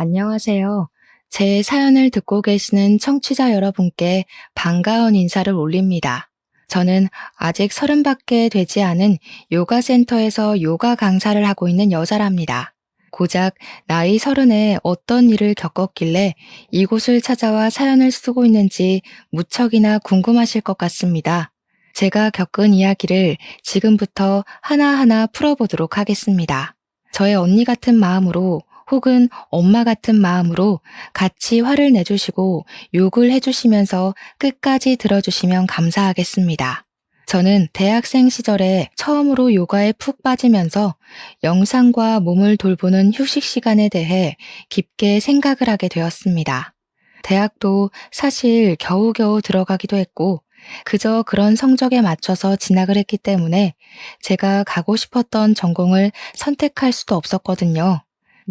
안녕하세요. 제 사연을 듣고 계시는 청취자 여러분께 반가운 인사를 올립니다. 저는 아직 30밖에 되지 않은 요가 센터에서 요가 강사를 하고 있는 여자랍니다. 고작 나이 30에 어떤 일을 겪었길래 이곳을 찾아와 사연을 쓰고 있는지 무척이나 궁금하실 것 같습니다. 제가 겪은 이야기를 지금부터 하나하나 풀어보도록 하겠습니다. 저의 언니 같은 마음으로 혹은 엄마 같은 마음으로 같이 화를 내주시고 욕을 해주시면서 끝까지 들어주시면 감사하겠습니다. 저는 대학생 시절에 처음으로 요가에 푹 빠지면서 영상과 몸을 돌보는 휴식 시간에 대해 깊게 생각을 하게 되었습니다. 대학도 사실 겨우겨우 들어가기도 했고 그저 그런 성적에 맞춰서 진학을 했기 때문에 제가 가고 싶었던 전공을 선택할 수도 없었거든요.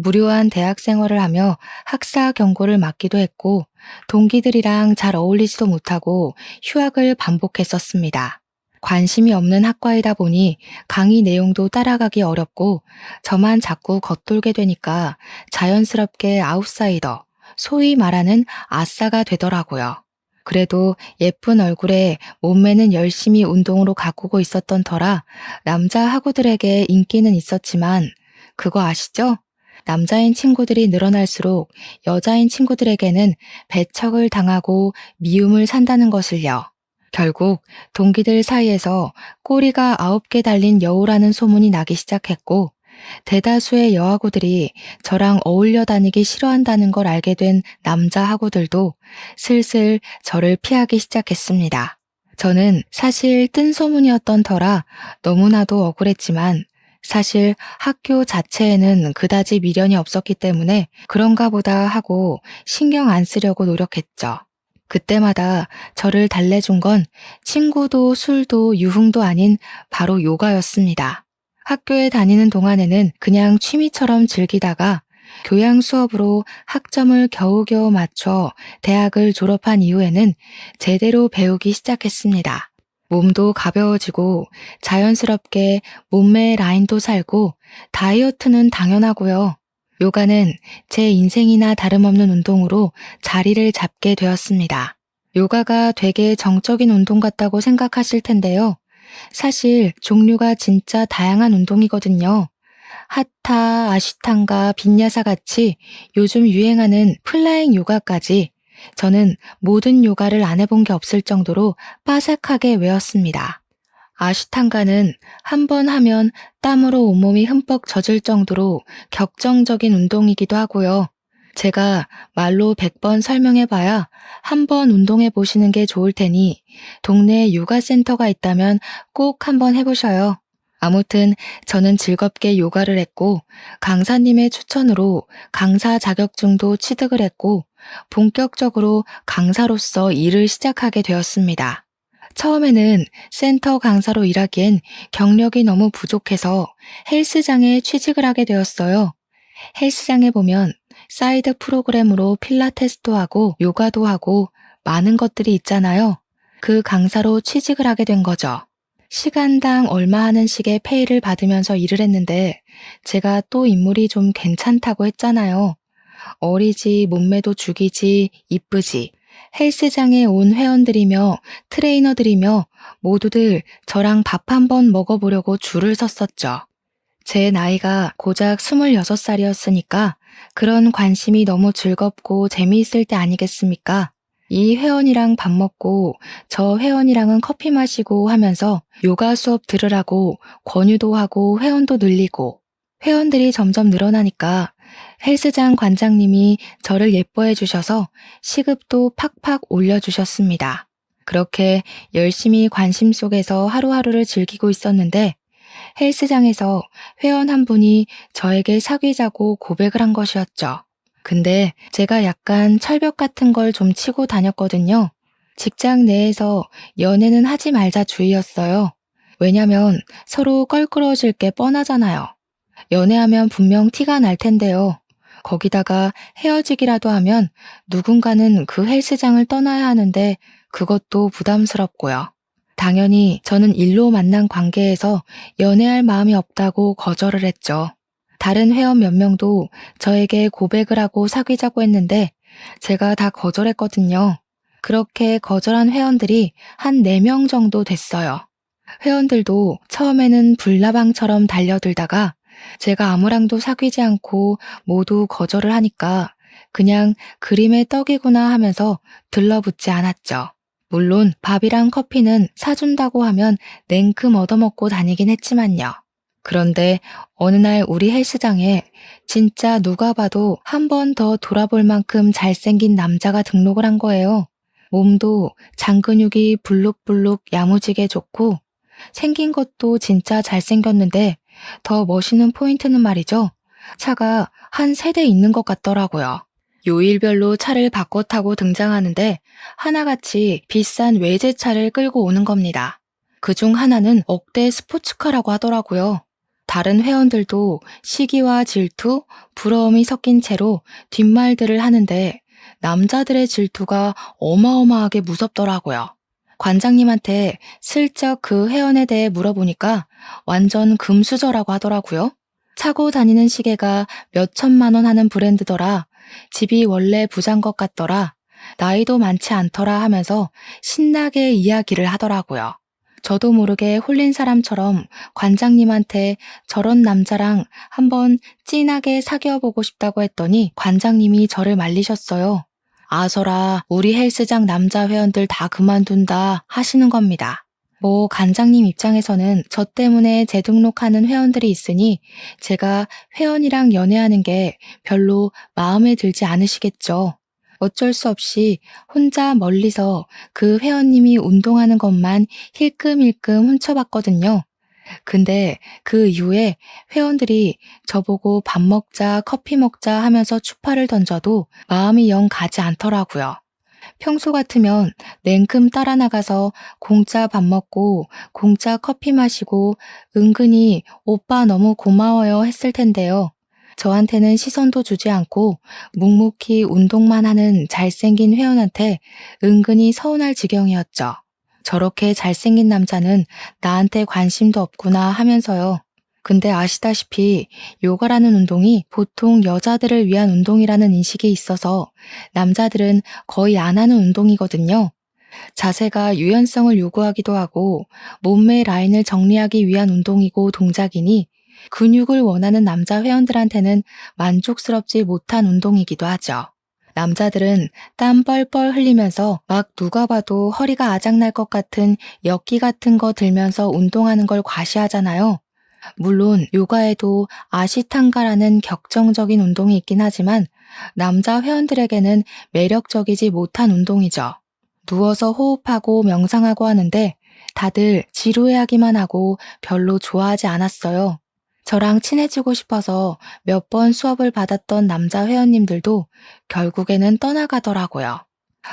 무료한 대학 생활을 하며 학사 경고를 맞기도 했고 동기들이랑 잘 어울리지도 못하고 휴학을 반복했었습니다. 관심이 없는 학과이다 보니 강의 내용도 따라가기 어렵고 저만 자꾸 겉돌게 되니까 자연스럽게 아웃사이더, 소위 말하는 아싸가 되더라고요. 그래도 예쁜 얼굴에 몸매는 열심히 운동으로 가꾸고 있었던 터라 남자 학우들에게 인기는 있었지만 그거 아시죠? 남자인 친구들이 늘어날수록 여자인 친구들에게는 배척을 당하고 미움을 산다는 것을요. 결국 동기들 사이에서 꼬리가 9개 달린 여우라는 소문이 나기 시작했고 대다수의 여하구들이 저랑 어울려 다니기 싫어한다는 걸 알게 된 남자 하구들도 슬슬 저를 피하기 시작했습니다. 저는 사실 뜬 소문이었던 터라 너무나도 억울했지만 사실 학교 자체에는 그다지 미련이 없었기 때문에 그런가 보다 하고 신경 안 쓰려고 노력했죠. 그때마다 저를 달래준 건 친구도 술도 유흥도 아닌 바로 요가였습니다. 학교에 다니는 동안에는 그냥 취미처럼 즐기다가 교양 수업으로 학점을 겨우겨우 맞춰 대학을 졸업한 이후에는 제대로 배우기 시작했습니다. 몸도 가벼워지고 자연스럽게 몸매 라인도 살고 다이어트는 당연하고요. 요가는 제 인생이나 다름없는 운동으로 자리를 잡게 되었습니다. 요가가 되게 정적인 운동 같다고 생각하실 텐데요. 사실 종류가 진짜 다양한 운동이거든요. 하타, 아시탄가, 빈야사 같이 요즘 유행하는 플라잉 요가까지 저는 모든 요가를 안 해본 게 없을 정도로 빠삭하게 외웠습니다. 아시탄가는 한 번 하면 땀으로 온몸이 흠뻑 젖을 정도로 격정적인 운동이기도 하고요. 제가 말로 100번 설명해봐야 한 번 운동해 보시는 게 좋을 테니 동네에 요가 센터가 있다면 꼭 한번 해보셔요. 아무튼 저는 즐겁게 요가를 했고 강사님의 추천으로 강사 자격증도 취득을 했고 본격적으로 강사로서 일을 시작하게 되었습니다. 처음에는 센터 강사로 일하기엔 경력이 너무 부족해서 헬스장에 취직을 하게 되었어요. 헬스장에 보면 사이드 프로그램으로 필라테스도 하고 요가도 하고 많은 것들이 있잖아요. 그 강사로 취직을 하게 된 거죠. 시간당 얼마 하는 식의 페이를 받으면서 일을 했는데 제가 또 인물이 좀 괜찮다고 했잖아요. 어리지, 몸매도 죽이지, 이쁘지. 헬스장에 온 회원들이며 트레이너들이며 모두들 저랑 밥 한번 먹어보려고 줄을 섰었죠. 제 나이가 고작 26살이었으니까 그런 관심이 너무 즐겁고 재미있을 때 아니겠습니까? 이 회원이랑 밥 먹고 저 회원이랑은 커피 마시고 하면서 요가 수업 들으라고 권유도 하고 회원도 늘리고 회원들이 점점 늘어나니까 헬스장 관장님이 저를 예뻐해 주셔서 시급도 팍팍 올려주셨습니다. 그렇게 열심히 관심 속에서 하루하루를 즐기고 있었는데 헬스장에서 회원 한 분이 저에게 사귀자고 고백을 한 것이었죠. 근데 제가 약간 철벽 같은 걸 좀 치고 다녔거든요. 직장 내에서 연애는 하지 말자 주의였어요. 왜냐면 서로 껄끄러워질 게 뻔하잖아요. 연애하면 분명 티가 날 텐데요. 거기다가 헤어지기라도 하면 누군가는 그 헬스장을 떠나야 하는데 그것도 부담스럽고요. 당연히 저는 일로 만난 관계에서 연애할 마음이 없다고 거절을 했죠. 다른 회원 몇 명도 저에게 고백을 하고 사귀자고 했는데 제가 다 거절했거든요. 그렇게 거절한 회원들이 한 4명 정도 됐어요. 회원들도 처음에는 불나방처럼 달려들다가 제가 아무랑도 사귀지 않고 모두 거절을 하니까 그냥 그림의 떡이구나 하면서 들러붙지 않았죠. 물론 밥이랑 커피는 사준다고 하면 냉큼 얻어먹고 다니긴 했지만요. 그런데 어느 날 우리 헬스장에 진짜 누가 봐도 한 번 더 돌아볼 만큼 잘생긴 남자가 등록을 한 거예요. 몸도 장근육이 불룩불룩 야무지게 좋고 생긴 것도 진짜 잘생겼는데 더 멋있는 포인트는 말이죠. 차가 한 3대 있는 것 같더라고요. 요일별로 차를 바꿔 타고 등장하는데 하나같이 비싼 외제차를 끌고 오는 겁니다. 그중 하나는 억대 스포츠카라고 하더라고요. 다른 회원들도 시기와 질투, 부러움이 섞인 채로 뒷말들을 하는데 남자들의 질투가 어마어마하게 무섭더라고요. 관장님한테 슬쩍 그 회원에 대해 물어보니까 완전 금수저라고 하더라고요. 차고 다니는 시계가 몇 천만 원 하는 브랜드더라. 집이 원래 부자인 것 같더라. 나이도 많지 않더라 하면서 신나게 이야기를 하더라고요. 저도 모르게 홀린 사람처럼 관장님한테 저런 남자랑 한번 진하게 사귀어보고 싶다고 했더니 관장님이 저를 말리셨어요. 아서라, 우리 헬스장 남자 회원들 다 그만둔다 하시는 겁니다. 관장님 입장에서는 저 때문에 재등록하는 회원들이 있으니 제가 회원이랑 연애하는 게 별로 마음에 들지 않으시겠죠. 어쩔 수 없이 혼자 멀리서 그 회원님이 운동하는 것만 힐끔힐끔 훔쳐봤거든요. 근데 그 이후에 회원들이 저보고 밥 먹자, 커피 먹자 하면서 추파를 던져도 마음이 영 가지 않더라고요. 평소 같으면 냉큼 따라 나가서 공짜 밥 먹고 공짜 커피 마시고 은근히 오빠 너무 고마워요 했을 텐데요. 저한테는 시선도 주지 않고 묵묵히 운동만 하는 잘생긴 회원한테 은근히 서운할 지경이었죠. 저렇게 잘생긴 남자는 나한테 관심도 없구나 하면서요. 근데 아시다시피 요가라는 운동이 보통 여자들을 위한 운동이라는 인식이 있어서 남자들은 거의 안 하는 운동이거든요. 자세가 유연성을 요구하기도 하고 몸매 라인을 정리하기 위한 운동이고 동작이니 근육을 원하는 남자 회원들한테는 만족스럽지 못한 운동이기도 하죠. 남자들은 땀 뻘뻘 흘리면서 막 누가 봐도 허리가 아작날 것 같은 역기 같은 거 들면서 운동하는 걸 과시하잖아요. 물론 요가에도 아시탄가라는 격정적인 운동이 있긴 하지만 남자 회원들에게는 매력적이지 못한 운동이죠. 누워서 호흡하고 명상하고 하는데 다들 지루해하기만 하고 별로 좋아하지 않았어요. 저랑 친해지고 싶어서 몇 번 수업을 받았던 남자 회원님들도 결국에는 떠나가더라고요.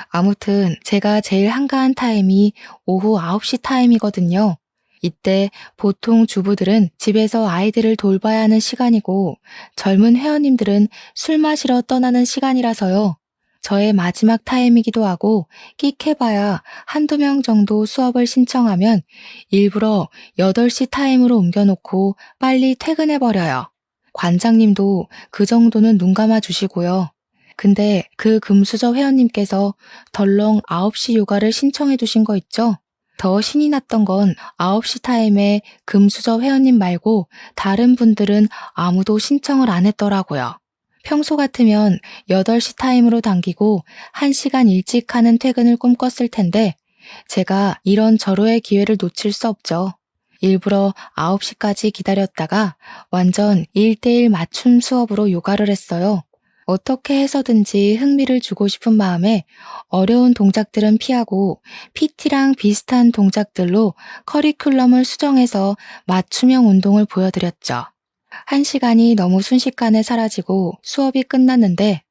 아무튼 제가 제일 한가한 타임이 오후 9시 타임이거든요. 이때 보통 주부들은 집에서 아이들을 돌봐야 하는 시간이고 젊은 회원님들은 술 마시러 떠나는 시간이라서요. 저의 마지막 타임이기도 하고 끽해봐야 한두 명 정도 수업을 신청하면 일부러 8시 타임으로 옮겨놓고 빨리 퇴근해버려요. 관장님도 그 정도는 눈 감아 주시고요. 근데 그 금수저 회원님께서 덜렁 9시 요가를 신청해 두신 거 있죠? 더 신이 났던 건 9시 타임에 금수저 회원님 말고 다른 분들은 아무도 신청을 안 했더라고요. 평소 같으면 8시 타임으로 당기고 1시간 일찍 하는 퇴근을 꿈꿨을 텐데 제가 이런 절호의 기회를 놓칠 수 없죠. 일부러 9시까지 기다렸다가 완전 1대1 맞춤 수업으로 요가를 했어요. 어떻게 해서든지 흥미를 주고 싶은 마음에 어려운 동작들은 피하고 PT랑 비슷한 동작들로 커리큘럼을 수정해서 맞춤형 운동을 보여드렸죠. 1시간이 너무 순식간에 사라지고 수업이 끝났는데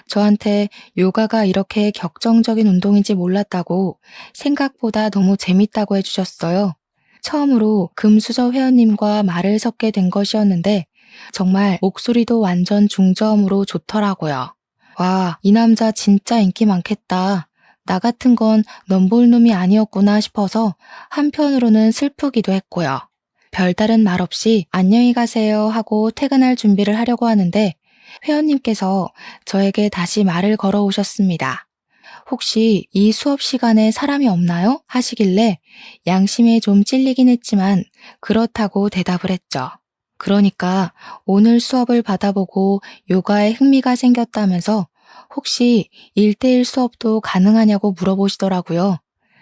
저한테 요가가 이렇게 격정적인 운동인지 몰랐다고 생각보다 너무 재밌다고 해주셨어요. 처음으로 금수저 회원님과 말을 섞게 된 것이었는데 정말 목소리도 완전 중저음으로 좋더라고요. 와, 이 남자 진짜 인기 많겠다. 나 같은 건 넘볼 놈이 아니었구나 싶어서 한편으로는 슬프기도 했고요. 별다른 말 없이 안녕히 가세요 하고 퇴근할 준비를 하려고 하는데 회원님께서 저에게 다시 말을 걸어 오셨습니다. 혹시 이 수업 시간에 사람이 없나요? 하시길래 양심에 좀 찔리긴 했지만 그렇다고 대답을 했죠. 그러니까 오늘 수업을 받아보고 요가에 흥미가 생겼다면서 혹시 1대1 수업도 가능하냐고 물어보시더라고요.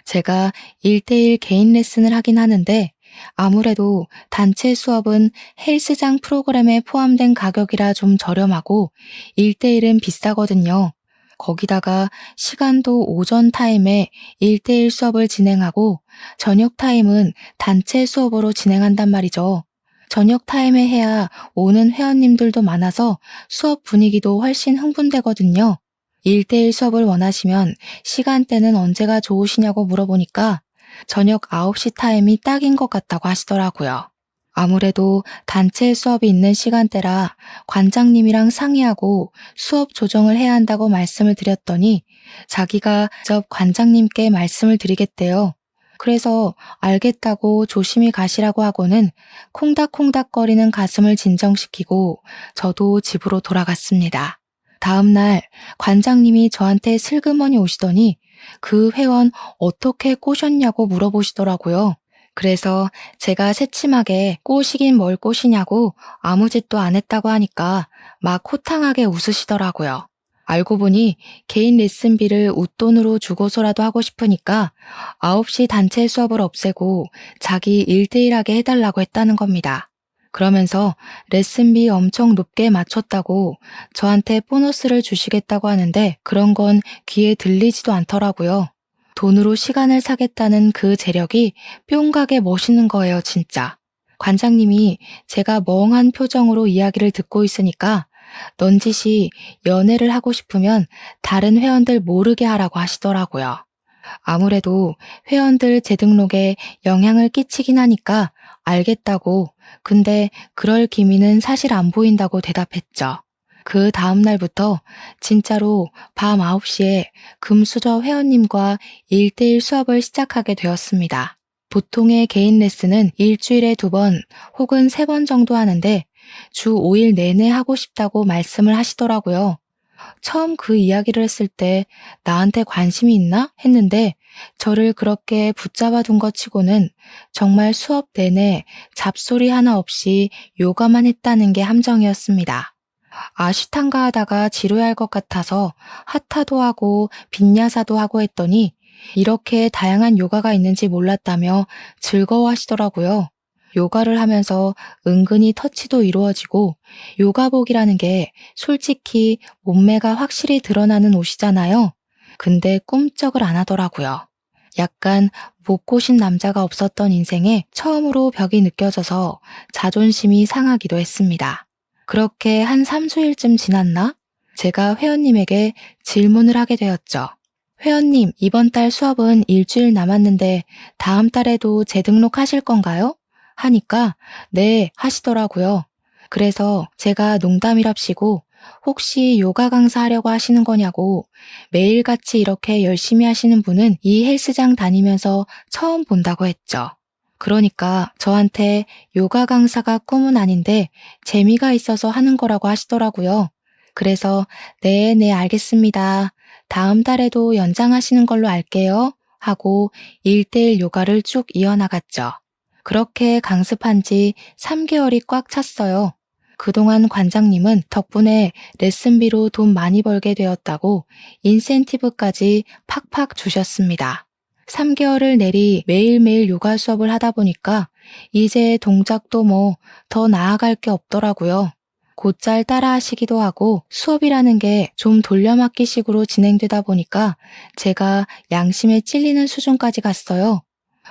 제가 1대1 개인 레슨을 하긴 하는데 아무래도 단체 수업은 헬스장 프로그램에 포함된 가격이라 좀 저렴하고 1대1은 비싸거든요. 거기다가 시간도 오전 타임에 1대1 수업을 진행하고 저녁 타임은 단체 수업으로 진행한단 말이죠. 저녁 타임에 해야 오는 회원님들도 많아서 수업 분위기도 훨씬 흥분되거든요. 1대1 수업을 원하시면 시간대는 언제가 좋으시냐고 물어보니까 저녁 9시 타임이 딱인 것 같다고 하시더라고요. 아무래도 단체 수업이 있는 시간대라 관장님이랑 상의하고 수업 조정을 해야 한다고 말씀을 드렸더니 자기가 직접 관장님께 말씀을 드리겠대요. 그래서 알겠다고 조심히 가시라고 하고는 콩닥콩닥거리는 가슴을 진정시키고 저도 집으로 돌아갔습니다. 다음 날 관장님이 저한테 슬그머니 오시더니 그 회원 어떻게 꼬셨냐고 물어보시더라고요. 그래서 제가 새침하게 꼬시긴 뭘 꼬시냐고 아무 짓도 안 했다고 하니까 막 호탕하게 웃으시더라고요. 알고 보니 개인 레슨비를 웃돈으로 주고서라도 하고 싶으니까 9시 단체 수업을 없애고 자기 1대1 하게 해달라고 했다는 겁니다. 그러면서 레슨비 엄청 높게 맞췄다고 저한테 보너스를 주시겠다고 하는데 그런 건 귀에 들리지도 않더라고요. 돈으로 시간을 사겠다는 그 재력이 뿅 가게 멋있는 거예요, 진짜. 관장님이 제가 멍한 표정으로 이야기를 듣고 있으니까 넌지시 연애를 하고 싶으면 다른 회원들 모르게 하라고 하시더라고요. 아무래도 회원들 재등록에 영향을 끼치긴 하니까 알겠다고, 근데 그럴 기미는 사실 안 보인다고 대답했죠. 그 다음 날부터 진짜로 밤 9시에 금수저 회원님과 1대1 수업을 시작하게 되었습니다. 보통의 개인 레슨은 일주일에 2번 혹은 3번 정도 하는데 주 5일 내내 하고 싶다고 말씀을 하시더라고요. 처음 그 이야기를 했을 때 나한테 관심이 있나? 했는데 저를 그렇게 붙잡아 둔 것 치고는 정말 수업 내내 잡소리 하나 없이 요가만 했다는 게 함정이었습니다. 아시탄가 하다가 지루할 것 같아서 하타도 하고 빈야사도 하고 했더니 이렇게 다양한 요가가 있는지 몰랐다며 즐거워하시더라고요. 요가를 하면서 은근히 터치도 이루어지고 요가복이라는 게 솔직히 몸매가 확실히 드러나는 옷이잖아요. 근데 꿈쩍을 안 하더라고요. 약간 못 꼬신 남자가 없었던 인생에 처음으로 벽이 느껴져서 자존심이 상하기도 했습니다. 그렇게 한 3주일쯤 지났나? 제가 회원님에게 질문을 하게 되었죠. 회원님, 이번 달 수업은 일주일 남았는데 다음 달에도 재등록하실 건가요? 하니까 네 하시더라고요. 그래서 제가 농담이랍시고 혹시 요가 강사 하려고 하시는 거냐고 매일같이 이렇게 열심히 하시는 분은 이 헬스장 다니면서 처음 본다고 했죠. 그러니까 저한테 요가 강사가 꿈은 아닌데 재미가 있어서 하는 거라고 하시더라고요. 그래서 네, 알겠습니다. 다음 달에도 연장하시는 걸로 알게요. 하고 1대1 요가를 쭉 이어나갔죠. 그렇게 강습한 지 3개월이 꽉 찼어요. 그동안 관장님은 덕분에 레슨비로 돈 많이 벌게 되었다고 인센티브까지 팍팍 주셨습니다. 3개월을 내리 매일매일 요가 수업을 하다 보니까 이제 동작도 뭐 더 나아갈 게 없더라고요. 곧잘 따라 하시기도 하고 수업이라는 게 좀 돌려막기식으로 진행되다 보니까 제가 양심에 찔리는 수준까지 갔어요.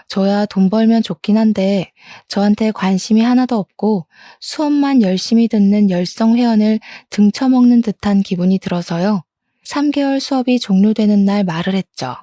저야 돈 벌면 좋긴 한데 저한테 관심이 하나도 없고 수업만 열심히 듣는 열성 회원을 등쳐먹는 듯한 기분이 들어서요. 3개월 수업이 종료되는 날 말을 했죠.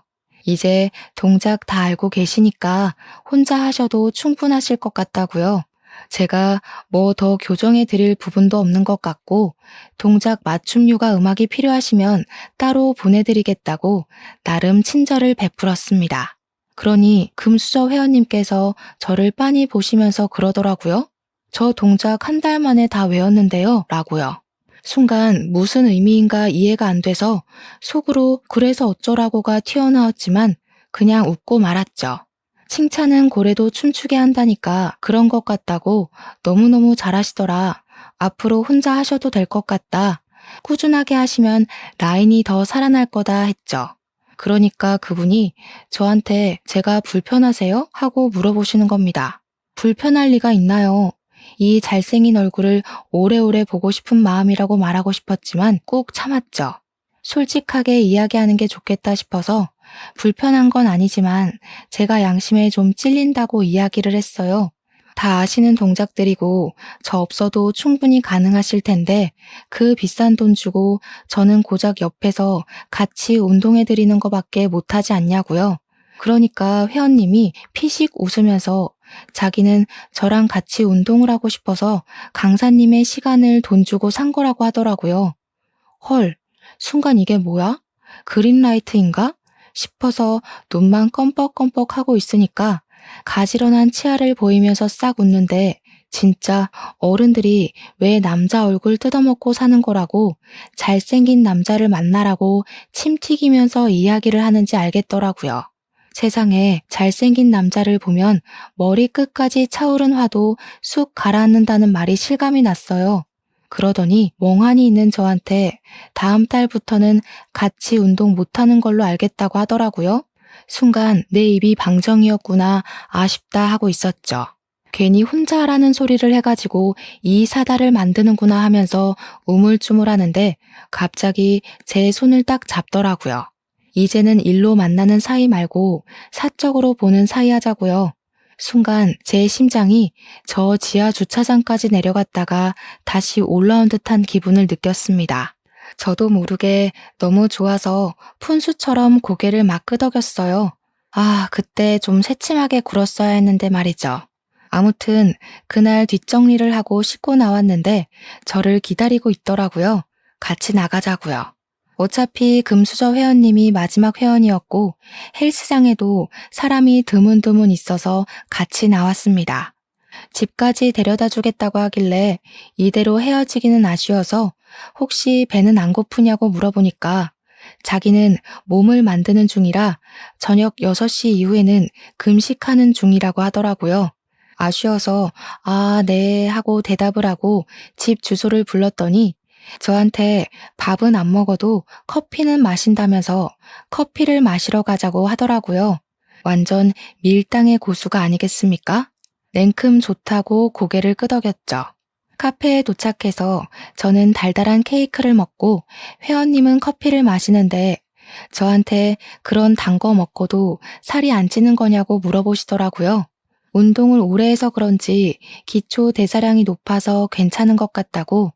이제 동작 다 알고 계시니까 혼자 하셔도 충분하실 것 같다고요. 제가 뭐 더 교정해 드릴 부분도 없는 것 같고 동작 맞춤 요가 음악이 필요하시면 따로 보내드리겠다고 나름 친절을 베풀었습니다. 그러니 금수저 회원님께서 저를 빤히 보시면서 그러더라고요. 저 동작 한 달 만에 다 외웠는데요. 라고요. 순간 무슨 의미인가 이해가 안 돼서 속으로 그래서 어쩌라고가 튀어나왔지만 그냥 웃고 말았죠. 칭찬은 고래도 춤추게 한다니까 그런 것 같다고 너무너무 잘하시더라. 앞으로 혼자 하셔도 될 것 같다. 꾸준하게 하시면 라인이 더 살아날 거다 했죠. 그러니까 그분이 저한테 제가 불편하세요? 하고 물어보시는 겁니다. 불편할 리가 있나요? 이 잘생긴 얼굴을 오래오래 보고 싶은 마음이라고 말하고 싶었지만 꾹 참았죠. 솔직하게 이야기하는 게 좋겠다 싶어서 불편한 건 아니지만 제가 양심에 좀 찔린다고 이야기를 했어요. 다 아시는 동작들이고 저 없어도 충분히 가능하실 텐데 그 비싼 돈 주고 저는 고작 옆에서 같이 운동해 드리는 거밖에 못하지 않냐고요. 그러니까 회원님이 피식 웃으면서 자기는 저랑 같이 운동을 하고 싶어서 강사님의 시간을 돈 주고 산 거라고 하더라고요. 헐, 순간 이게 뭐야? 그린라이트인가? 싶어서 눈만 껌뻑껌뻑 하고 있으니까 가지런한 치아를 보이면서 싹 웃는데 진짜 어른들이 왜 남자 얼굴 뜯어먹고 사는 거라고 잘생긴 남자를 만나라고 침 튀기면서 이야기를 하는지 알겠더라고요. 세상에 잘생긴 남자를 보면 머리 끝까지 차오른 화도 쑥 가라앉는다는 말이 실감이 났어요. 그러더니 멍하니 있는 저한테 다음 달부터는 같이 운동 못하는 걸로 알겠다고 하더라고요. 순간 내 입이 방정이었구나 아쉽다 하고 있었죠. 괜히 혼자 하라는 소리를 해가지고 이 사달을 만드는구나 하면서 우물쭈물하는데 갑자기 제 손을 딱 잡더라고요. 이제는 일로 만나는 사이 말고 사적으로 보는 사이 하자고요. 순간 제 심장이 저 지하 주차장까지 내려갔다가 다시 올라온 듯한 기분을 느꼈습니다. 저도 모르게 너무 좋아서 푼수처럼 고개를 막 끄덕였어요. 아, 그때 좀 새침하게 굴었어야 했는데 말이죠. 아무튼 그날 뒷정리를 하고 씻고 나왔는데 저를 기다리고 있더라고요. 같이 나가자고요. 어차피 금수저 회원님이 마지막 회원이었고 헬스장에도 사람이 드문드문 있어서 같이 나왔습니다. 집까지 데려다 주겠다고 하길래 이대로 헤어지기는 아쉬워서 혹시 배는 안 고프냐고 물어보니까 자기는 몸을 만드는 중이라 저녁 6시 이후에는 금식하는 중이라고 하더라고요. 아쉬워서 아, 네 하고 대답을 하고 집 주소를 불렀더니 저한테 밥은 안 먹어도 커피는 마신다면서 커피를 마시러 가자고 하더라고요. 완전 밀당의 고수가 아니겠습니까? 냉큼 좋다고 고개를 끄덕였죠. 카페에 도착해서 저는 달달한 케이크를 먹고 회원님은 커피를 마시는데 저한테 그런 단 거 먹고도 살이 안 찌는 거냐고 물어보시더라고요. 운동을 오래 해서 그런지 기초 대사량이 높아서 괜찮은 것 같다고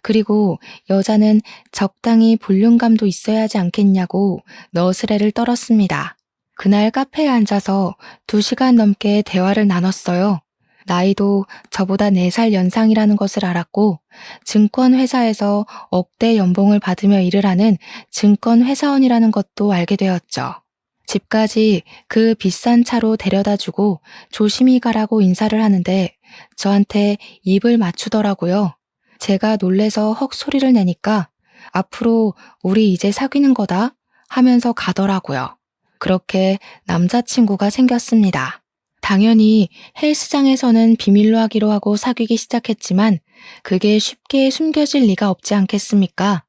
그리고 여자는 적당히 볼륨감도 있어야 하지 않겠냐고 너스레를 떨었습니다. 그날 카페에 앉아서 2시간 넘게 대화를 나눴어요. 나이도 저보다 4살 연상이라는 것을 알았고 증권회사에서 억대 연봉을 받으며 일을 하는 증권회사원이라는 것도 알게 되었죠. 집까지 그 비싼 차로 데려다주고 조심히 가라고 인사를 하는데 저한테 입을 맞추더라고요. 제가 놀래서 헉 소리를 내니까 앞으로 우리 이제 사귀는 거다 하면서 가더라고요. 그렇게 남자친구가 생겼습니다. 당연히 헬스장에서는 비밀로 하기로 하고 사귀기 시작했지만 그게 쉽게 숨겨질 리가 없지 않겠습니까?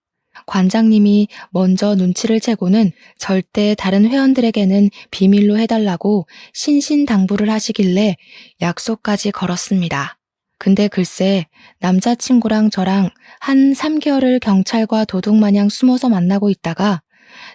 관장님이 먼저 눈치를 채고는 절대 다른 회원들에게는 비밀로 해달라고 신신당부를 하시길래 약속까지 걸었습니다. 근데 글쎄 남자친구랑 저랑 한 3개월을 경찰과 도둑마냥 숨어서 만나고 있다가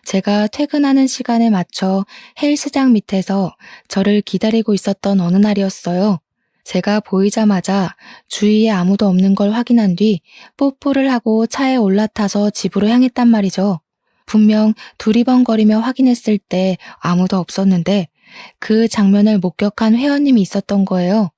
제가 퇴근하는 시간에 맞춰 헬스장 밑에서 저를 기다리고 있었던 어느 날이었어요. 제가 보이자마자 주위에 아무도 없는 걸 확인한 뒤 뽀뽀를 하고 차에 올라타서 집으로 향했단 말이죠. 분명 두리번거리며 확인했을 때 아무도 없었는데 그 장면을 목격한 회원님이 있었던 거예요.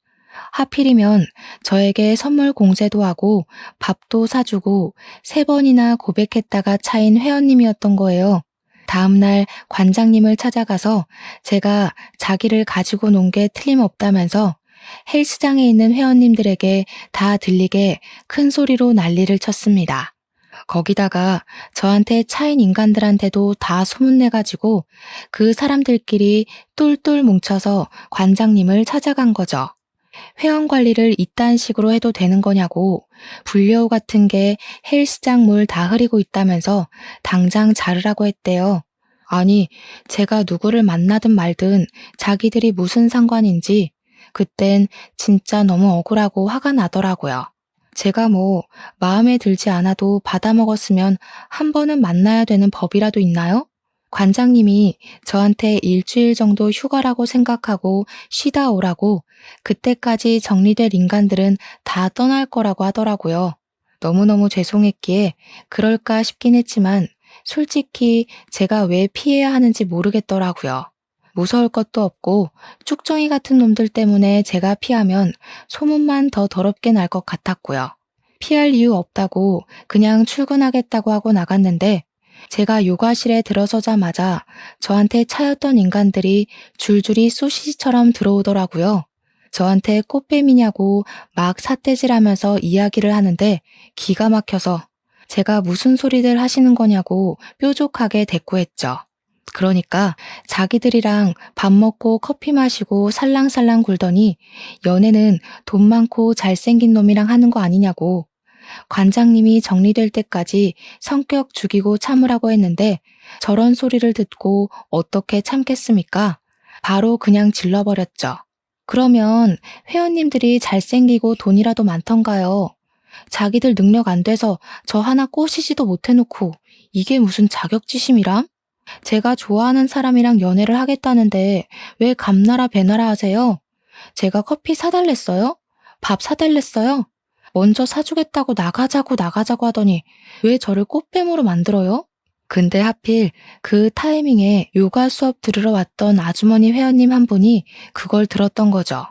하필이면 저에게 선물 공세도 하고 밥도 사주고 3번이나 고백했다가 차인 회원님이었던 거예요. 다음날 관장님을 찾아가서 제가 자기를 가지고 논 게 틀림없다면서 헬스장에 있는 회원님들에게 다 들리게 큰 소리로 난리를 쳤습니다. 거기다가 저한테 차인 인간들한테도 다 소문내가지고 그 사람들끼리 똘똘 뭉쳐서 관장님을 찾아간 거죠. 회원 관리를 이딴 식으로 해도 되는 거냐고, 불려우 같은 게 헬스장 물 다 흐리고 있다면서 당장 자르라고 했대요. 아니, 제가 누구를 만나든 말든 자기들이 무슨 상관인지 그땐 진짜 너무 억울하고 화가 나더라고요. 제가 뭐 마음에 들지 않아도 받아먹었으면 한 번은 만나야 되는 법이라도 있나요? 관장님이 저한테 일주일 정도 휴가라고 생각하고 쉬다 오라고, 그때까지 정리될 인간들은 다 떠날 거라고 하더라고요. 너무너무 죄송했기에 그럴까 싶긴 했지만 솔직히 제가 왜 피해야 하는지 모르겠더라고요. 무서울 것도 없고 쭉정이 같은 놈들 때문에 제가 피하면 소문만 더 더럽게 날 것 같았고요. 피할 이유 없다고 그냥 출근하겠다고 하고 나갔는데 제가 요가실에 들어서자마자 저한테 차였던 인간들이 줄줄이 소시지처럼 들어오더라고요. 저한테 꽃뱀이냐고 막 삿대질하면서 이야기를 하는데 기가 막혀서 제가 무슨 소리들 하시는 거냐고 뾰족하게 대꾸했죠. 그러니까 자기들이랑 밥 먹고 커피 마시고 살랑살랑 굴더니 연애는 돈 많고 잘생긴 놈이랑 하는 거 아니냐고, 관장님이 정리될 때까지 성격 죽이고 참으라고 했는데 저런 소리를 듣고 어떻게 참겠습니까? 바로 그냥 질러버렸죠. 그러면 회원님들이 잘생기고 돈이라도 많던가요? 자기들 능력 안 돼서 저 하나 꼬시지도 못해놓고 이게 무슨 자격지심이람? 제가 좋아하는 사람이랑 연애를 하겠다는데 왜 감나라 배나라 하세요? 제가 커피 사달랬어요? 밥 사달랬어요? 먼저 사주겠다고 나가자고 하더니 왜 저를 꽃뱀으로 만들어요? 근데 하필 그 타이밍에 요가 수업 들으러 왔던 아주머니 회원님 한 분이 그걸 들었던 거죠.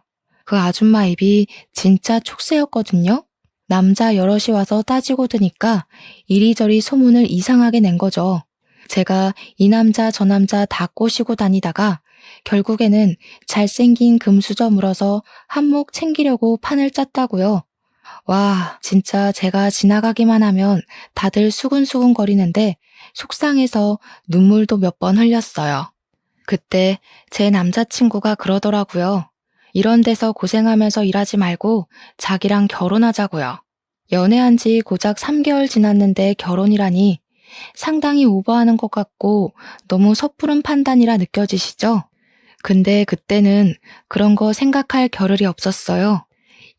그 아줌마 입이 진짜 촉새였거든요. 남자 여럿이 와서 따지고 드니까 이리저리 소문을 이상하게 낸 거죠. 제가 이 남자 저 남자 다 꼬시고 다니다가 결국에는 잘생긴 금수저 물어서 한몫 챙기려고 판을 짰다고요. 와, 진짜 제가 지나가기만 하면 다들 수근수근 거리는데 속상해서 눈물도 몇 번 흘렸어요. 그때 제 남자친구가 그러더라고요. 이런 데서 고생하면서 일하지 말고 자기랑 결혼하자고요. 연애한 지 고작 3개월 지났는데 결혼이라니 상당히 오버하는 것 같고 너무 섣부른 판단이라 느껴지시죠? 근데 그때는 그런 거 생각할 겨를이 없었어요.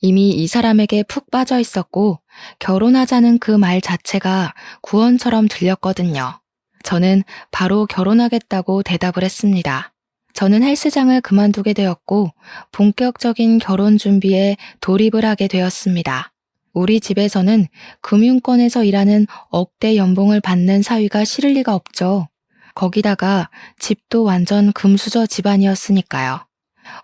이미 이 사람에게 푹 빠져 있었고 결혼하자는 그 말 자체가 구원처럼 들렸거든요. 저는 바로 결혼하겠다고 대답을 했습니다. 저는 헬스장을 그만두게 되었고 본격적인 결혼 준비에 돌입을 하게 되었습니다. 우리 집에서는 금융권에서 일하는 억대 연봉을 받는 사위가 싫을 리가 없죠. 거기다가 집도 완전 금수저 집안이었으니까요.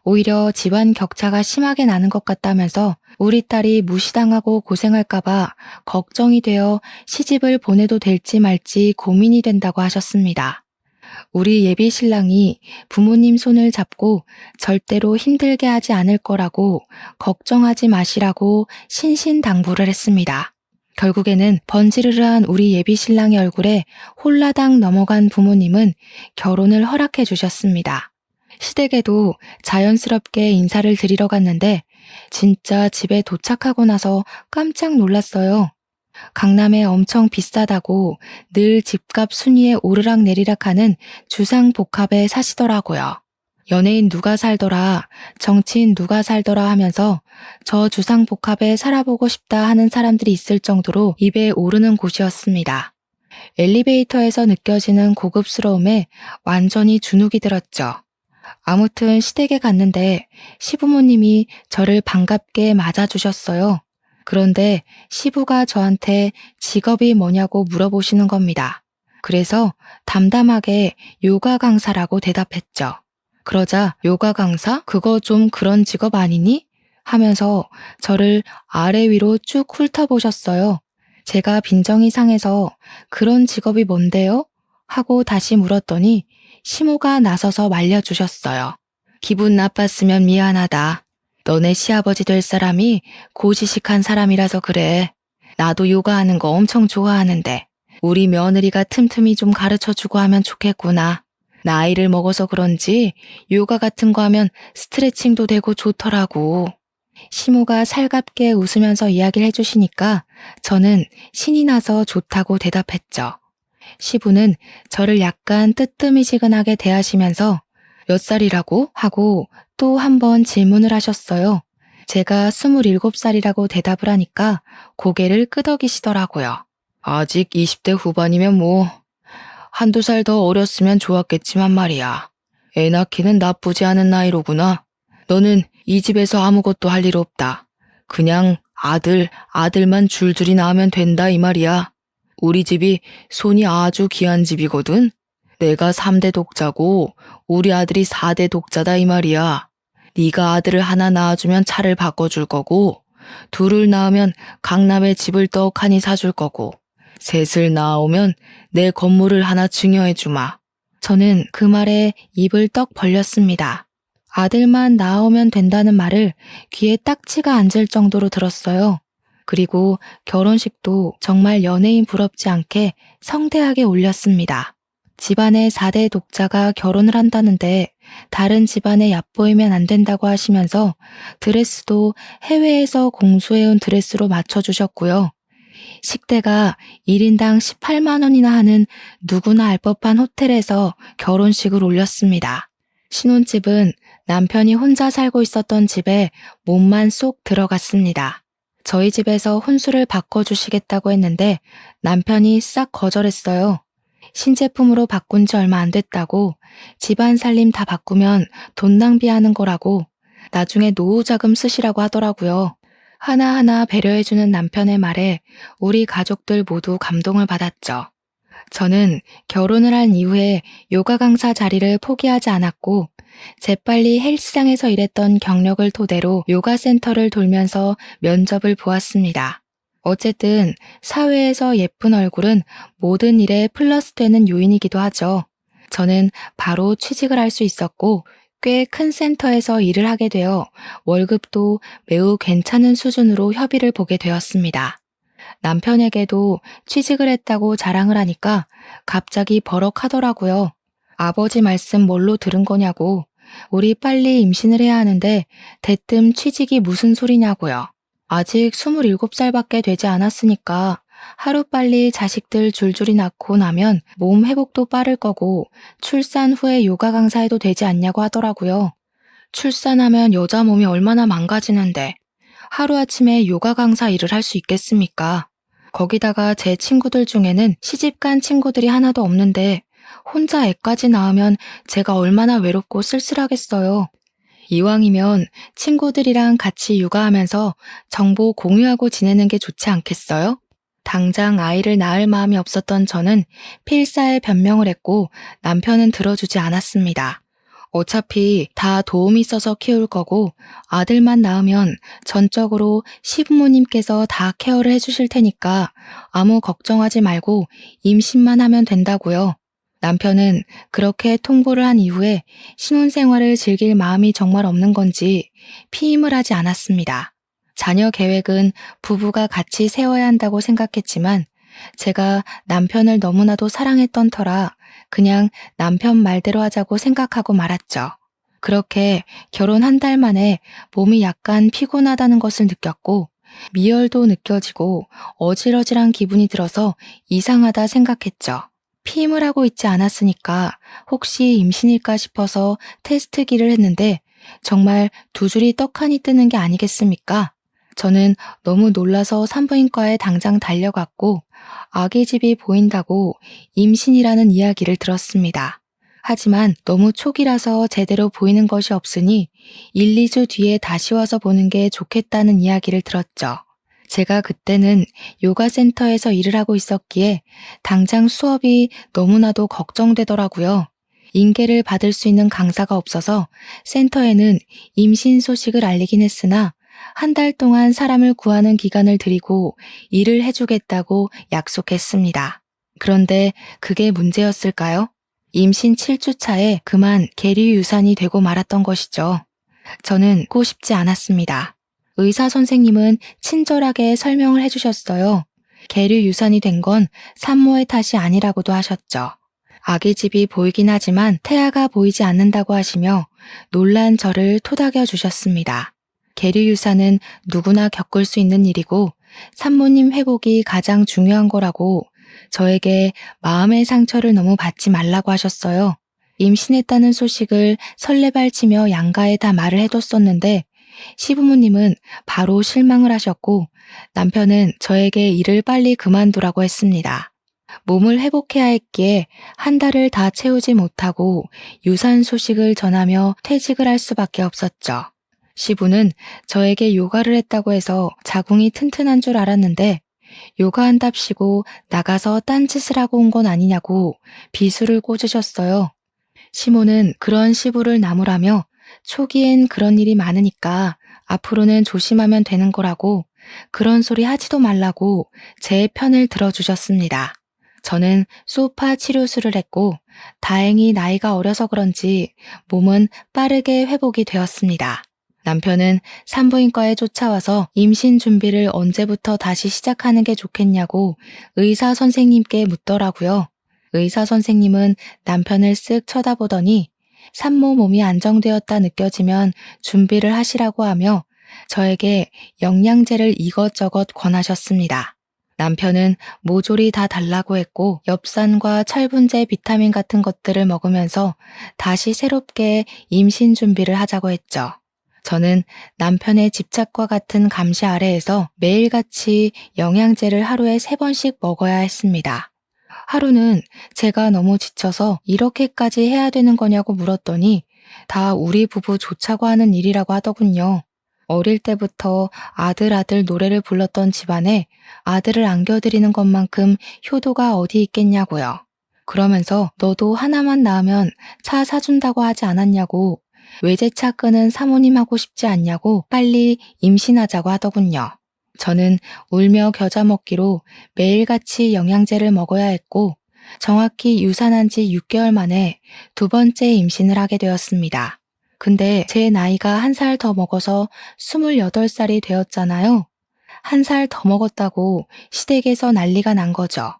오히려 집안 격차가 심하게 나는 것 같다면서 우리 딸이 무시당하고 고생할까봐 걱정이 되어 시집을 보내도 될지 말지 고민이 된다고 하셨습니다. 우리 예비 신랑이 부모님 손을 잡고 절대로 힘들게 하지 않을 거라고 걱정하지 마시라고 신신당부를 했습니다. 결국에는 번지르르한 우리 예비 신랑의 얼굴에 홀라당 넘어간 부모님은 결혼을 허락해 주셨습니다. 시댁에도 자연스럽게 인사를 드리러 갔는데 진짜 집에 도착하고 나서 깜짝 놀랐어요. 강남에 엄청 비싸다고 늘 집값 순위에 오르락내리락하는 주상복합에 사시더라고요. 연예인 누가 살더라, 정치인 누가 살더라 하면서 저 주상복합에 살아보고 싶다 하는 사람들이 있을 정도로 입에 오르는 곳이었습니다. 엘리베이터에서 느껴지는 고급스러움에 완전히 주눅이 들었죠. 아무튼 시댁에 갔는데 시부모님이 저를 반갑게 맞아주셨어요. 그런데 시부가 저한테 직업이 뭐냐고 물어보시는 겁니다. 그래서 담담하게 요가 강사라고 대답했죠. 그러자 요가 강사? 그거 좀 그런 직업 아니니? 하면서 저를 아래 위로 쭉 훑어보셨어요. 제가 빈정이 상해서 그런 직업이 뭔데요? 하고 다시 물었더니 시모가 나서서 말려주셨어요. 기분 나빴으면 미안하다. 너네 시아버지 될 사람이 고지식한 사람이라서 그래. 나도 요가하는 거 엄청 좋아하는데 우리 며느리가 틈틈이 좀 가르쳐주고 하면 좋겠구나. 나이를 먹어서 그런지 요가 같은 거 하면 스트레칭도 되고 좋더라고. 시모가 살갑게 웃으면서 이야기를 해주시니까 저는 신이 나서 좋다고 대답했죠. 시부는 저를 약간 뜨뜨미지근하게 대하시면서 몇 살이라고? 하고 또 한 번 질문을 하셨어요. 제가 27살이라고 대답을 하니까 고개를 끄덕이시더라고요. 아직 20대 후반이면 뭐 한두 살 더 어렸으면 좋았겠지만 말이야. 애 낳기는 나쁘지 않은 나이로구나. 너는 이 집에서 아무것도 할 일 없다. 그냥 아들만 줄줄이 낳으면 된다 이 말이야. 우리 집이 손이 아주 귀한 집이거든. 내가 3대 독자고 우리 아들이 4대 독자다 이 말이야. 네가 아들을 하나 낳아주면 차를 바꿔줄 거고 둘을 낳으면 강남에 집을 떡하니 사줄 거고 셋을 낳아오면 내 건물을 하나 증여해주마. 저는 그 말에 입을 떡 벌렸습니다. 아들만 낳아오면 된다는 말을 귀에 딱지가 앉을 정도로 들었어요. 그리고 결혼식도 정말 연예인 부럽지 않게 성대하게 올렸습니다. 집안의 4대 독자가 결혼을 한다는데 다른 집안에 얕보이면 안 된다고 하시면서 드레스도 해외에서 공수해온 드레스로 맞춰주셨고요. 식대가 1인당 18만 원이나 하는 누구나 알 법한 호텔에서 결혼식을 올렸습니다. 신혼집은 남편이 혼자 살고 있었던 집에 몸만 쏙 들어갔습니다. 저희 집에서 혼수를 바꿔주시겠다고 했는데 남편이 싹 거절했어요. 신제품으로 바꾼 지 얼마 안 됐다고 집안 살림 다 바꾸면 돈 낭비하는 거라고 나중에 노후 자금 쓰시라고 하더라고요. 하나하나 배려해주는 남편의 말에 우리 가족들 모두 감동을 받았죠. 저는 결혼을 한 이후에 요가 강사 자리를 포기하지 않았고 재빨리 헬스장에서 일했던 경력을 토대로 요가 센터를 돌면서 면접을 보았습니다. 어쨌든 사회에서 예쁜 얼굴은 모든 일에 플러스 되는 요인이기도 하죠. 저는 바로 취직을 할 수 있었고 꽤 큰 센터에서 일을 하게 되어 월급도 매우 괜찮은 수준으로 협의를 보게 되었습니다. 남편에게도 취직을 했다고 자랑을 하니까 갑자기 버럭하더라고요. 아버지 말씀 뭘로 들은 거냐고. 우리 빨리 임신을 해야 하는데 대뜸 취직이 무슨 소리냐고요. 아직 27살밖에 되지 않았으니까 하루빨리 자식들 줄줄이 낳고 나면 몸 회복도 빠를 거고 출산 후에 요가 강사해도 되지 않냐고 하더라고요. 출산하면 여자 몸이 얼마나 망가지는데 하루아침에 요가 강사 일을 할 수 있겠습니까? 거기다가 제 친구들 중에는 시집간 친구들이 하나도 없는데 혼자 애까지 낳으면 제가 얼마나 외롭고 쓸쓸하겠어요. 이왕이면 친구들이랑 같이 육아하면서 정보 공유하고 지내는 게 좋지 않겠어요? 당장 아이를 낳을 마음이 없었던 저는 필사에 변명을 했고 남편은 들어주지 않았습니다. 어차피 다 도움이 있어서 키울 거고 아들만 낳으면 전적으로 시부모님께서 다 케어를 해주실 테니까 아무 걱정하지 말고 임신만 하면 된다고요. 남편은 그렇게 통보를 한 이후에 신혼생활을 즐길 마음이 정말 없는 건지 피임을 하지 않았습니다. 자녀 계획은 부부가 같이 세워야 한다고 생각했지만 제가 남편을 너무나도 사랑했던 터라 그냥 남편 말대로 하자고 생각하고 말았죠. 그렇게 결혼 한 달 만에 몸이 약간 피곤하다는 것을 느꼈고 미열도 느껴지고 어질어질한 기분이 들어서 이상하다 생각했죠. 피임을 하고 있지 않았으니까 혹시 임신일까 싶어서 테스트기를 했는데 정말 두 줄이 떡하니 뜨는 게 아니겠습니까? 저는 너무 놀라서 산부인과에 당장 달려갔고 아기집이 보인다고 임신이라는 이야기를 들었습니다. 하지만 너무 초기라서 제대로 보이는 것이 없으니 1, 2주 뒤에 다시 와서 보는 게 좋겠다는 이야기를 들었죠. 제가 그때는 요가 센터에서 일을 하고 있었기에 당장 수업이 너무나도 걱정되더라고요. 인계를 받을 수 있는 강사가 없어서 센터에는 임신 소식을 알리긴 했으나 한 달 동안 사람을 구하는 기간을 드리고 일을 해주겠다고 약속했습니다. 그런데 그게 문제였을까요? 임신 7주 차에 그만 계류 유산이 되고 말았던 것이죠. 저는 고 싶지 않았습니다. 의사 선생님은 친절하게 설명을 해주셨어요. 계류 유산이 된 건 산모의 탓이 아니라고도 하셨죠. 아기집이 보이긴 하지만 태아가 보이지 않는다고 하시며 놀란 저를 토닥여 주셨습니다. 계류 유산은 누구나 겪을 수 있는 일이고 산모님 회복이 가장 중요한 거라고 저에게 마음의 상처를 너무 받지 말라고 하셨어요. 임신했다는 소식을 설레발치며 양가에 다 말을 해뒀었는데 시부모님은 바로 실망을 하셨고 남편은 저에게 일을 빨리 그만두라고 했습니다. 몸을 회복해야 했기에 한 달을 다 채우지 못하고 유산 소식을 전하며 퇴직을 할 수밖에 없었죠. 시부는 저에게 요가를 했다고 해서 자궁이 튼튼한 줄 알았는데 요가한답시고 나가서 딴짓을 하고 온 건 아니냐고 비수를 꽂으셨어요. 시모는 그런 시부를 나무라며 초기엔 그런 일이 많으니까 앞으로는 조심하면 되는 거라고 그런 소리 하지도 말라고 제 편을 들어주셨습니다. 저는 소파 치료술을 했고 다행히 나이가 어려서 그런지 몸은 빠르게 회복이 되었습니다. 남편은 산부인과에 쫓아와서 임신 준비를 언제부터 다시 시작하는 게 좋겠냐고 의사 선생님께 묻더라고요. 의사 선생님은 남편을 쓱 쳐다보더니 산모 몸이 안정되었다 느껴지면 준비를 하시라고 하며 저에게 영양제를 이것저것 권하셨습니다. 남편은 모조리 다 달라고 했고 엽산과 철분제 비타민 같은 것들을 먹으면서 다시 새롭게 임신 준비를 하자고 했죠. 저는 남편의 집착과 같은 감시 아래에서 매일같이 영양제를 하루에 3번씩 먹어야 했습니다. 하루는 제가 너무 지쳐서 이렇게까지 해야 되는 거냐고 물었더니 다 우리 부부 좋자고 하는 일이라고 하더군요. 어릴 때부터 아들 노래를 불렀던 집안에 아들을 안겨드리는 것만큼 효도가 어디 있겠냐고요. 그러면서 너도 하나만 낳으면 차 사준다고 하지 않았냐고 외제차 끄는 사모님 하고 싶지 않냐고 빨리 임신하자고 하더군요. 저는 울며 겨자 먹기로 매일같이 영양제를 먹어야 했고 정확히 유산한 지 6개월 만에 2번째 임신을 하게 되었습니다. 근데 제 나이가 1살 더 먹어서 28살이 되었잖아요. 1살 더 먹었다고 시댁에서 난리가 난 거죠.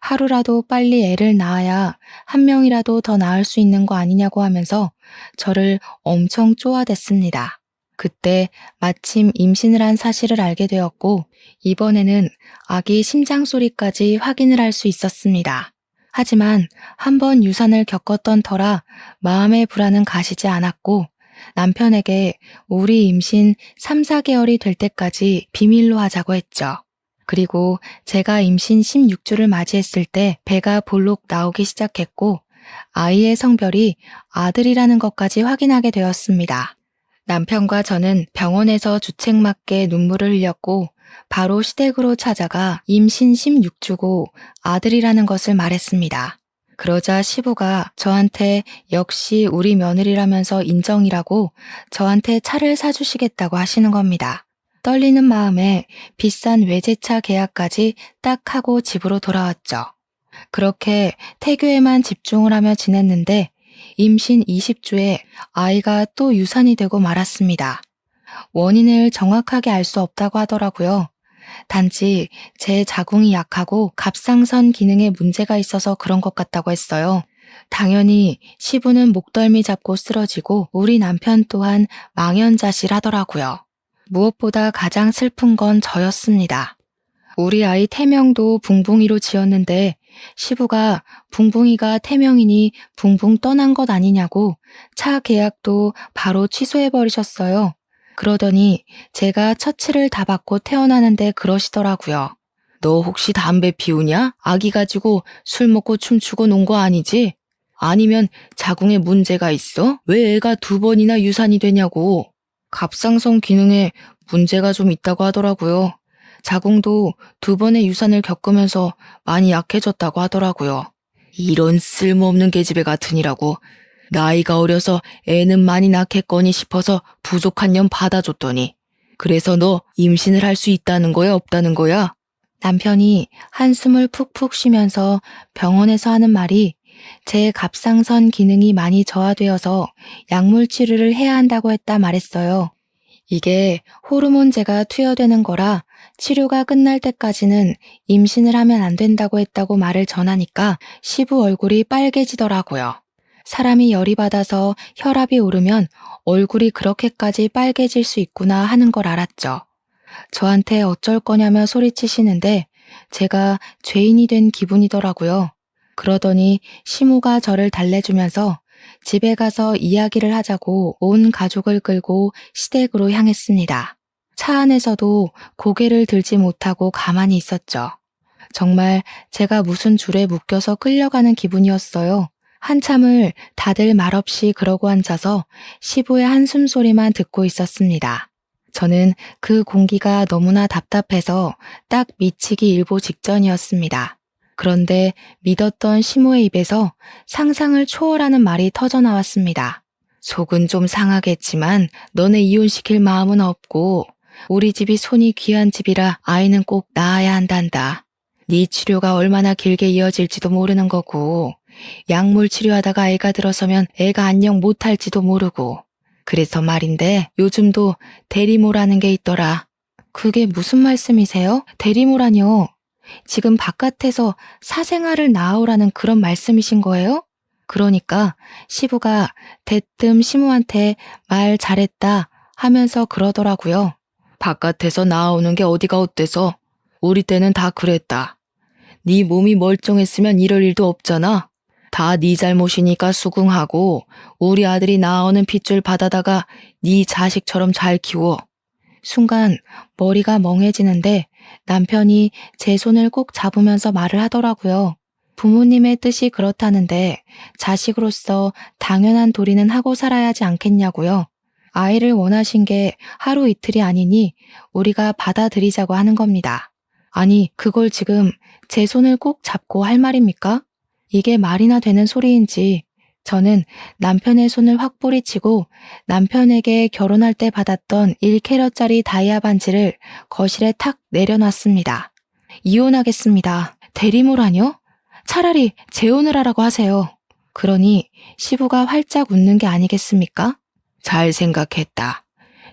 하루라도 빨리 애를 낳아야 한 명이라도 더 낳을 수 있는 거 아니냐고 하면서 저를 엄청 쪼아댔습니다. 그때 마침 임신을 한 사실을 알게 되었고 이번에는 아기 심장 소리까지 확인을 할 수 있었습니다. 하지만 한번 유산을 겪었던 터라 마음의 불안은 가시지 않았고 남편에게 우리 임신 3, 4개월이 될 때까지 비밀로 하자고 했죠. 그리고 제가 임신 16주를 맞이했을 때 배가 볼록 나오기 시작했고 아이의 성별이 아들이라는 것까지 확인하게 되었습니다. 남편과 저는 병원에서 주책맞게 눈물을 흘렸고 바로 시댁으로 찾아가 임신 16주고 아들이라는 것을 말했습니다. 그러자 시부가 저한테 역시 우리 며느리라면서 인정이라고 저한테 차를 사주시겠다고 하시는 겁니다. 떨리는 마음에 비싼 외제차 계약까지 딱 하고 집으로 돌아왔죠. 그렇게 태교에만 집중을 하며 지냈는데 임신 20주에 아이가 또 유산이 되고 말았습니다. 원인을 정확하게 알 수 없다고 하더라고요. 단지 제 자궁이 약하고 갑상선 기능에 문제가 있어서 그런 것 같다고 했어요. 당연히 시부는 목덜미 잡고 쓰러지고 우리 남편 또한 망연자실하더라고요. 무엇보다 가장 슬픈 건 저였습니다. 우리 아이 태명도 붕붕이로 지었는데 시부가 붕붕이가 태명이니 붕붕 떠난 것 아니냐고 차 계약도 바로 취소해버리셨어요. 그러더니 제가 처치를 다 받고 태어나는데 그러시더라고요. 너 혹시 담배 피우냐? 아기 가지고 술 먹고 춤추고 논 거 아니지? 아니면 자궁에 문제가 있어? 왜 애가 2번이나 유산이 되냐고. 갑상선 기능에 문제가 좀 있다고 하더라고요. 자궁도 2번의 유산을 겪으면서 많이 약해졌다고 하더라고요. 이런 쓸모없는 계집애 같으니라고. 나이가 어려서 애는 많이 낳겠거니 싶어서 부족한 년 받아줬더니. 그래서 너 임신을 할 수 있다는 거야, 없다는 거야? 남편이 한숨을 푹푹 쉬면서 병원에서 하는 말이 제 갑상선 기능이 많이 저하되어서 약물 치료를 해야 한다고 했다 말했어요. 이게 호르몬제가 투여되는 거라 치료가 끝날 때까지는 임신을 하면 안 된다고 했다고 말을 전하니까 시부 얼굴이 빨개지더라고요. 사람이 열이 받아서 혈압이 오르면 얼굴이 그렇게까지 빨개질 수 있구나 하는 걸 알았죠. 저한테 어쩔 거냐며 소리치시는데 제가 죄인이 된 기분이더라고요. 그러더니 시모가 저를 달래주면서 집에 가서 이야기를 하자고 온 가족을 끌고 시댁으로 향했습니다. 차 안에서도 고개를 들지 못하고 가만히 있었죠. 정말 제가 무슨 줄에 묶여서 끌려가는 기분이었어요. 한참을 다들 말없이 그러고 앉아서 시부의 한숨 소리만 듣고 있었습니다. 저는 그 공기가 너무나 답답해서 딱 미치기 일보 직전이었습니다. 그런데 믿었던 시모의 입에서 상상을 초월하는 말이 터져나왔습니다. 속은 좀 상하겠지만 너네 이혼시킬 마음은 없고 우리 집이 손이 귀한 집이라 아이는 꼭 낳아야 한단다. 네 치료가 얼마나 길게 이어질지도 모르는 거고 약물 치료하다가 애가 들어서면 애가 안녕 못할지도 모르고 그래서 말인데 요즘도 대리모라는 게 있더라. 그게 무슨 말씀이세요? 대리모라뇨? 지금 바깥에서 사생아를 낳아오라는 그런 말씀이신 거예요? 그러니까 시부가 대뜸 시모한테 말 잘했다 하면서 그러더라고요. 바깥에서 나오는 게 어디가 어때서? 우리 때는 다 그랬다. 네 몸이 멀쩡했으면 이럴 일도 없잖아. 다 네 잘못이니까 수긍하고 우리 아들이 나오는 핏줄 받아다가 네 자식처럼 잘 키워. 순간 머리가 멍해지는데 남편이 제 손을 꼭 잡으면서 말을 하더라고요. 부모님의 뜻이 그렇다는데 자식으로서 당연한 도리는 하고 살아야 하지 않겠냐고요. 아이를 원하신 게 하루 이틀이 아니니 우리가 받아들이자고 하는 겁니다. 아니, 그걸 지금 제 손을 꼭 잡고 할 말입니까? 이게 말이나 되는 소리인지 저는 남편의 손을 확 뿌리치고 남편에게 결혼할 때 받았던 1캐럿짜리 다이아 반지를 거실에 탁 내려놨습니다. 이혼하겠습니다. 대리모라뇨? 차라리 재혼을 하라고 하세요. 그러니 시부가 활짝 웃는 게 아니겠습니까? 잘 생각했다.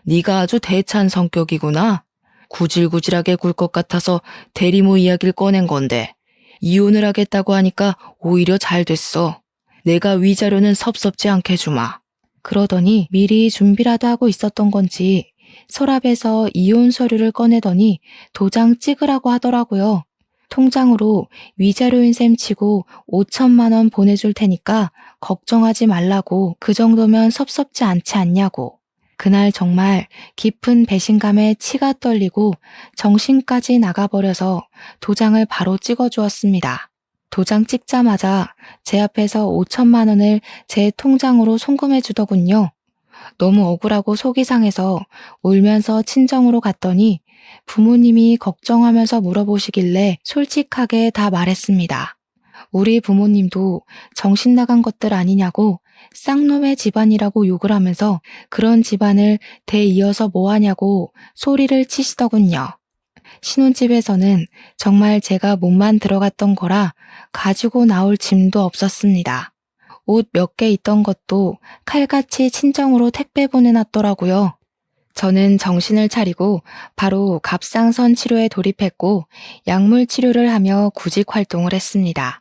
네가 아주 대찬 성격이구나. 구질구질하게 굴 것 같아서 대리모 이야기를 꺼낸 건데 이혼을 하겠다고 하니까 오히려 잘 됐어. 내가 위자료는 섭섭지 않게 주마. 그러더니 미리 준비라도 하고 있었던 건지 서랍에서 이혼 서류를 꺼내더니 도장 찍으라고 하더라고요. 통장으로 위자료인 셈 치고 5천만 원 보내줄 테니까 걱정하지 말라고 그 정도면 섭섭지 않지 않냐고. 그날 정말 깊은 배신감에 치가 떨리고 정신까지 나가버려서 도장을 바로 찍어주었습니다. 도장 찍자마자 제 앞에서 5천만 원을 제 통장으로 송금해 주더군요. 너무 억울하고 속이 상해서 울면서 친정으로 갔더니 부모님이 걱정하면서 물어보시길래 솔직하게 다 말했습니다. 우리 부모님도 정신 나간 것들 아니냐고 쌍놈의 집안이라고 욕을 하면서 그런 집안을 대이어서 뭐하냐고 소리를 치시더군요. 신혼집에서는 정말 제가 몸만 들어갔던 거라 가지고 나올 짐도 없었습니다. 옷 몇 개 있던 것도 칼같이 친정으로 택배 보내놨더라고요. 저는 정신을 차리고 바로 갑상선 치료에 돌입했고 약물 치료를 하며 구직 활동을 했습니다.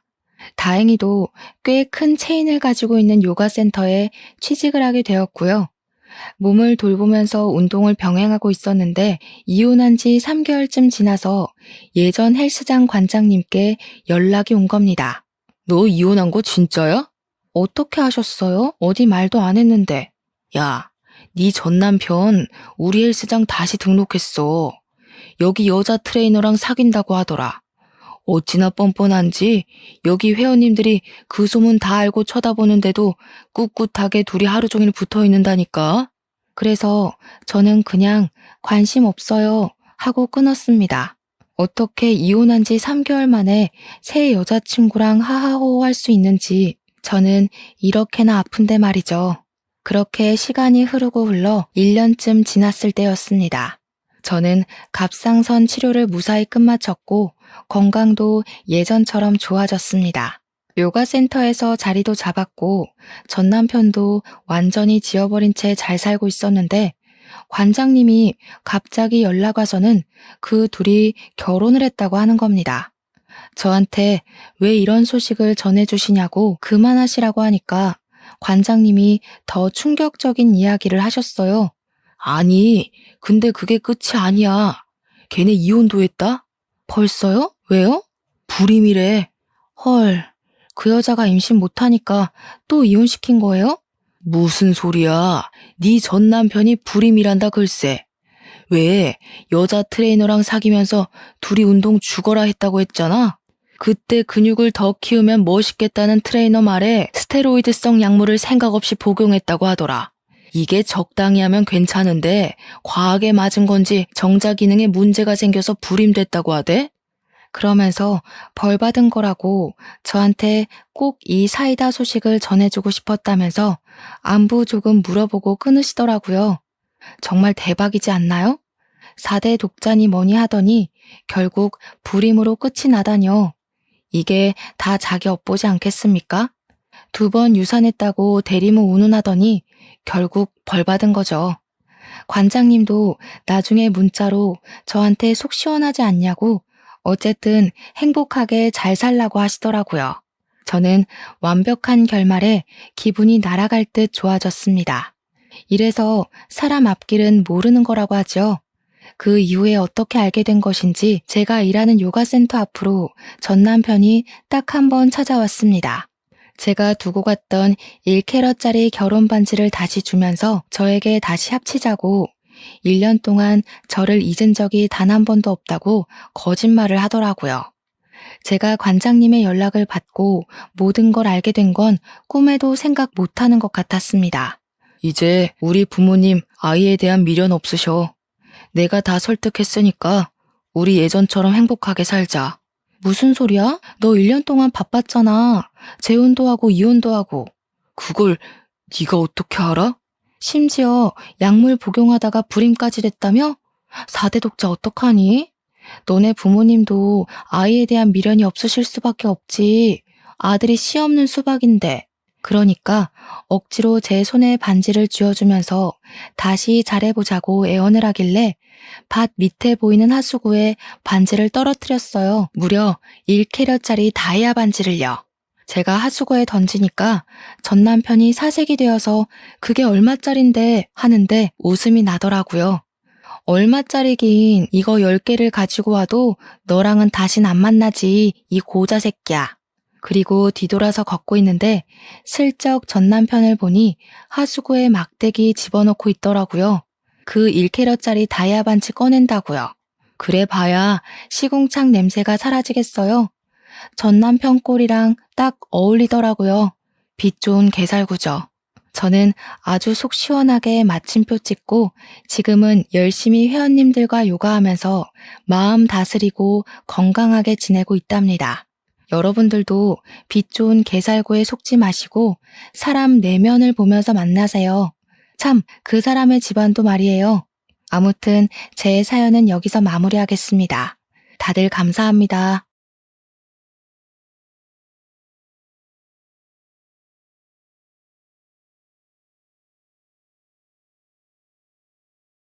다행히도 꽤 큰 체인을 가지고 있는 요가센터에 취직을 하게 되었고요. 몸을 돌보면서 운동을 병행하고 있었는데 이혼한 지 3개월쯤 지나서 예전 헬스장 관장님께 연락이 온 겁니다. 너 이혼한 거 진짜야? 어떻게 하셨어요? 어디 말도 안 했는데. 야, 네 전 남편 우리 헬스장 다시 등록했어. 여기 여자 트레이너랑 사귄다고 하더라. 어찌나 뻔뻔한지 여기 회원님들이 그 소문 다 알고 쳐다보는데도 꿋꿋하게 둘이 하루 종일 붙어 있는다니까. 그래서 저는 그냥 관심 없어요 하고 끊었습니다. 어떻게 이혼한 지 3개월 만에 새 여자친구랑 하하호호 할 수 있는지 저는 이렇게나 아픈데 말이죠. 그렇게 시간이 흐르고 흘러 1년쯤 지났을 때였습니다. 저는 갑상선 치료를 무사히 끝마쳤고 건강도 예전처럼 좋아졌습니다. 요가센터에서 자리도 잡았고 전 남편도 완전히 지워버린 채 잘 살고 있었는데 관장님이 갑자기 연락 와서는 그 둘이 결혼을 했다고 하는 겁니다. 저한테 왜 이런 소식을 전해주시냐고 그만하시라고 하니까 관장님이 더 충격적인 이야기를 하셨어요. 아니, 근데 그게 끝이 아니야. 걔네 이혼도 했다? 벌써요? 왜요? 불임이래. 헐, 그 여자가 임신 못하니까 또 이혼시킨 거예요? 무슨 소리야. 네 전 남편이 불임이란다 글쎄. 왜 여자 트레이너랑 사귀면서 둘이 운동 죽어라 했다고 했잖아. 그때 근육을 더 키우면 멋있겠다는 트레이너 말에 스테로이드성 약물을 생각 없이 복용했다고 하더라. 이게 적당히 하면 괜찮은데 과하게 맞은 건지 정자 기능에 문제가 생겨서 불임됐다고 하대? 그러면서 벌 받은 거라고 저한테 꼭 이 사이다 소식을 전해주고 싶었다면서 안부 조금 물어보고 끊으시더라고요. 정말 대박이지 않나요? 4대 독자니 뭐니 하더니 결국 불임으로 끝이 나다뇨. 이게 다 자기 업보지 않겠습니까? 2번 유산했다고 대리모 운운하더니 결국 벌 받은 거죠. 관장님도 나중에 문자로 저한테 속 시원하지 않냐고 어쨌든 행복하게 잘 살라고 하시더라고요. 저는 완벽한 결말에 기분이 날아갈 듯 좋아졌습니다. 이래서 사람 앞길은 모르는 거라고 하죠. 그 이후에 어떻게 알게 된 것인지 제가 일하는 요가센터 앞으로 전 남편이 딱 한 번 찾아왔습니다. 제가 두고 갔던 1캐럿짜리 결혼 반지를 다시 주면서 저에게 다시 합치자고 1년 동안 저를 잊은 적이 단 한 번도 없다고 거짓말을 하더라고요. 제가 관장님의 연락을 받고 모든 걸 알게 된 건 꿈에도 생각 못하는 것 같았습니다. 이제 우리 부모님 아이에 대한 미련 없으셔. 내가 다 설득했으니까 우리 예전처럼 행복하게 살자. 무슨 소리야? 너 1년 동안 바빴잖아. 재혼도 하고 이혼도 하고. 그걸 네가 어떻게 알아? 심지어 약물 복용하다가 불임까지 됐다며? 4대 독자 어떡하니? 너네 부모님도 아이에 대한 미련이 없으실 수밖에 없지. 아들이 씨 없는 수박인데. 그러니까 억지로 제 손에 반지를 쥐어주면서 다시 잘해보자고 애원을 하길래 밭 밑에 보이는 하수구에 반지를 떨어뜨렸어요. 무려 1캐럿짜리 다이아 반지를요. 제가 하수구에 던지니까 전 남편이 사색이 되어서 그게 얼마짜린데 하는데 웃음이 나더라고요. 얼마짜리긴 이거 10개를 가지고 와도 너랑은 다신 안 만나지 이 고자 새끼야. 그리고 뒤돌아서 걷고 있는데 슬쩍 전 남편을 보니 하수구에 막대기 집어넣고 있더라고요. 그 1캐럿짜리 다이아 반지 꺼낸다고요. 그래 봐야 시궁창 냄새가 사라지겠어요. 전 남편 꼴이랑 딱 어울리더라고요. 빛 좋은 개살구죠. 저는 아주 속 시원하게 마침표 찍고 지금은 열심히 회원님들과 요가하면서 마음 다스리고 건강하게 지내고 있답니다. 여러분들도 빛 좋은 개살구에 속지 마시고 사람 내면을 보면서 만나세요. 참, 그 사람의 집안도 말이에요. 아무튼 제 사연은 여기서 마무리하겠습니다. 다들 감사합니다.